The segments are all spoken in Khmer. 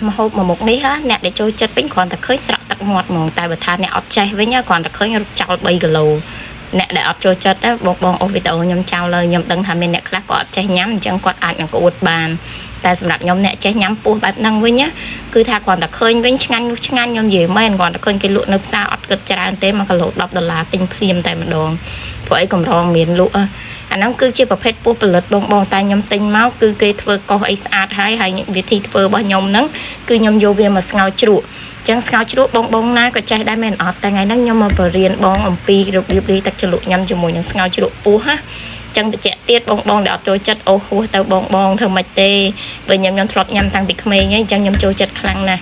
mà hộp mà một ní á nè để trôi chất bánh còn ta khơi sạ tắc ngọt mỏng tại bờ than nè ọt chay với nhá còn ta khơi chảo bay gà lầu nè để ọt trôi chất á bong ô vịt nhom chảo lời nhom đừng tham bên nè khác ọt chay nhắm chẳng còn ai nhom có uất bàn tại sầm nhom nè chay nhắm pu bát năng với nhá cứ tha còn ta khơi với ngăn nhom gì men còn ta khơi cái lụa nước xa ọt cực chả tế mà cái lụa $10 tinh phim tại mà đòn vậy còn rong miền lụa anh nó cứ chiaประเภท ปูผลิต bong tai nhom tinh máu cứ cái thưa có ấy sạch hay những việc thi thưa bao nhom nắng cứ nhom vô về mà ngao chrụ chẳng ngao chrụ bong na có trái đai men ọt tại ngày nắng nhom mà bờ riêng bong pi được đi tắc chrụ nhom cho mùi những ngao chrụ pu ha chẳng bị chạy tiết bong để trôi chất ô hú tao bong thơm mạch tê với nhom thọt nhom tăng bị khmê nhá chẳng nhom trôi chất khăng nè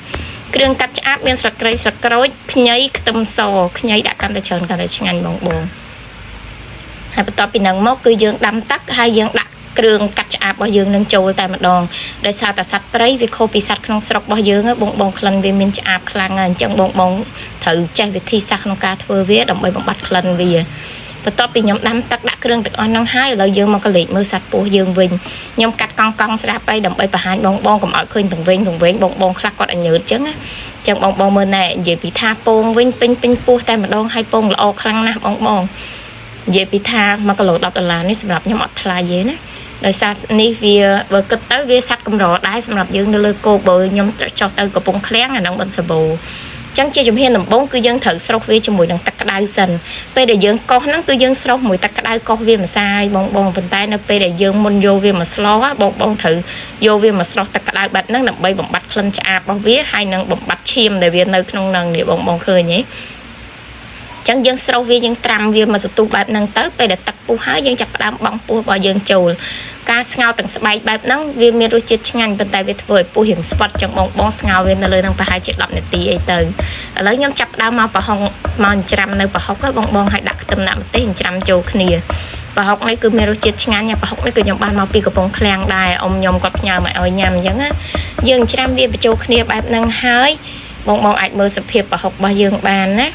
เครื่อง cắt cháp មាន ស្លឹកគ្រៃ ស្លឹកក្រូច ខ្ញី ខ្ទឹមស ខ្ញី ដាក់កាន់តែច្រើនកាន់តែឆ្ងាញ់បង ហើយបន្ទាប់ពីនឹងមកគឺយើងដាំទឹកហើយយើងដាក់គ្រឿងកាត់ឆ្អាបរបស់យើងនឹងចូលតែម្ដងដោយសារតែសត្វព្រៃវាខុសពីសត្វក្នុងស្រុករបស់យើងបងក្លិនវាមានឆ្អាបខ្លាំងហើយអញ្ចឹងបងត្រូវចេះវិធីសាស្ត្រក្នុងការធ្វើវាដើម្បីបំបត្តិក្លិនវាបន្ទាប់ពីខ្ញុំដាំទឹកដាក់គ្រឿងទាំងអស់ហ្នឹងហើយឥឡូវយើងមកកលេចមើលសត្វពស់យើងវិញខ្ញុំកាត់កង់ស្រាប់ហើយដើម្បីបង្ហាញបងកុំឲ្យឃើញទាំងវិញបងខ្លះគាត់អញើតអញ្ចឹងណាអញ្ចឹងបងមើលណែនិយាយពីថាពងវិញពេញពស់តែម្ដងហើយពងល្អខ្លាំងណាស់បងនិយាយពីថា1គីឡូ$10នេះសម្រាប់ខ្ញុំអត់ថ្លៃទេណាដោយសារនេះវាបើគិតទៅវាសัตว์កម្រដែរសម្រាប់យើងនៅលើគោបើខ្ញុំចុះទៅកំពង់ឃ្លាំងអាហ្នឹងបិណ្ឌសាបូចឹងជាជំហានដំបូងគឺយើងត្រូវស្រុះវាជាមួយនឹងទឹកក្តៅសិនពេលដែលយើងកោសហ្នឹងគឺយើងស្រុះមួយទឹកក្តៅកោសវាម្សាយបងប៉ុន្តែនៅពេលដែលយើងមុនយកវាមកស្លោបងត្រូវយកវាមកស្រុះទឹកក្តៅបែបហ្នឹងដើម្បីបំបត្តិក្លិនឆ្អាបរបស់វាហើយនឹងបំបត្តិឈាមដែលវានៅក្នុងហ្នឹងនេះបងឃើញទេចឹងយើងស្រុះវាយើងត្រាំវាមកសន្ទុះបែបហ្នឹងទៅពេលដែលទឹកពុះហើយយើងចាប់ផ្ដើមបង់ពោះរបស់យើងចូលការស្ងោរទាំងស្បែកបែបហ្នឹងវាមានរសជាតិឆ្ងាញ់ប៉ុន្តែវាធ្វើឲ្យពោះរៀងស្វិតចឹងបងស្ងោរវានៅលើហ្នឹងប្រហែលជា10នាទីអីទៅឥឡូវខ្ញុំចាប់ផ្ដើមមកប្រហុកមកច្រាំនៅប្រហុកបងឲ្យដាក់ខ្ទឹមដាក់ម្ទេសច្រាំចូលគ្នាប្រហុកនេះគឺមានរសជាតិឆ្ងាញ់ប្រហុកនេះគឺខ្ញុំបានមកពីកំពង់ឃ្លាំងដែរអ៊ំខ្ញុំគាត់ផ្ញើមកឲ្យញ៉ាំអញ្ចឹងណាយើងច្រាំវាបញ្ចូលគ្នាបែបហ្នឹងហើយបងអាចមើលសភាពប្រហុករបស់យើងបានណា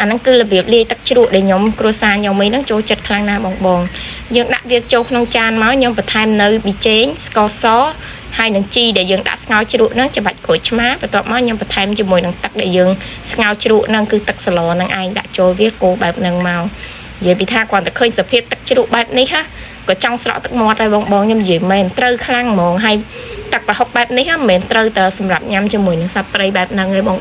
អាហ្នឹងគឺរបៀបលាយទឹកជ្រក់ដែលខ្ញុំគ្រួសារខ្ញុំហ្នឹងចូលចិត្តខ្លាំងណាស់បងយើងដាក់វាចូលក្នុងចានមកខ្ញុំបន្ថែមនៅប៊ីចេងស្ករសហើយនឹងជីដែលយើងដាក់ស្ងោរជ្រក់ហ្នឹងច្បាច់ក្រូចឆ្មាបន្ទាប់មកខ្ញុំបន្ថែមជាមួយនឹងទឹកដែលយើងស្ងោរជ្រក់ហ្នឹងគឺទឹកសឡហ្នឹងឯងដាក់ចូលវាកូរបែបហ្នឹងមកនិយាយពីថាគាត់តែឃើញសភាពទឹកជ្រក់បែបនេះហ่ะក៏ចង់ស្រក់ទឹកមាត់ហើយបងខ្ញុំនិយាយមែនត្រូវខ្លាំងហ្មងហើយទឹកប្រហុកបែបនេះហ่ะមិនមែនត្រូវតែសម្រាប់ញ៉ាំជាមួយនឹងសត្វព្រៃបែបហ្នឹងទេបង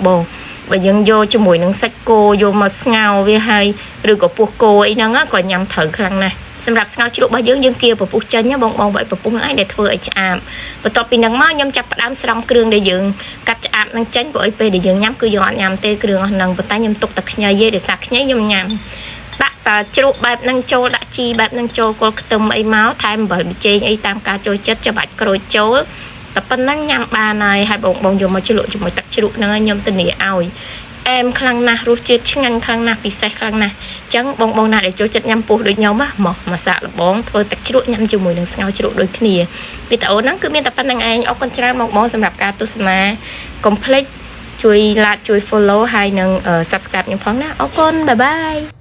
បើយើងយកជាមួយនឹងសាច់គោយកមកស្ងោរវាហើយឬក៏ពោះគោអីហ្នឹងក៏ញ៉ាំត្រូវខ្លាំងណាស់សម្រាប់ស្ងោរជ្រក់របស់យើងគៀពពុះចេញបងបើពពុះហ្នឹងឯងដែលធ្វើឲ្យឆ្អាបបន្ទាប់ពីហ្នឹងមកខ្ញុំចាប់ផ្ដើមស្រង់គ្រឿងដែលយើងកាត់ឆ្អាបហ្នឹងចេញព្រោះឲ្យពេលដែលយើងញ៉ាំគឺយើងអត់ញ៉ាំទេគ្រឿងអស់ហ្នឹងប៉ុន្តែខ្ញុំទុកតែខ្ញីទេដោយសារខ្ញីខ្ញុំញ៉ាំដាក់តែជ្រក់បែបហ្នឹងចូលដាក់ជីបែបហ្នឹងចូលគល់ខ្ទឹមអីមកថែមអំបិលប៊ីចេងអីតាមការចូលចិត្តច្បាច់ក្រូចចូលតែប៉ុណ្ណឹងញ៉ាំបានហើយបងយកមកជ្រលក់ជាមួយទឹកជ្រក់ហ្នឹងខ្ញុំធានាឲ្យអែមខ្លាំងណាស់រសជាតិឆ្ងាញ់ខ្លាំងណាស់ពិសេសខ្លាំងណាស់អញ្ចឹងបងណាដែលចូលចិត្តញ៉ាំពោះដូចខ្ញុំមកសាកល្បងធ្វើទឹកជ្រក់ញ៉ាំជាមួយនឹងស្ងោរជ្រក់ដូចគ្នាវីដេអូហ្នឹងគឺមានតែប៉ុណ្្នឹងឯងអរគុណច្រើនបងសម្រាប់ការទស្សនាកុំភ្លេចជួយ like ជួយ follow ហើយនឹង subscribe ខ្ញុំផងណាអរគុណបាយបាយ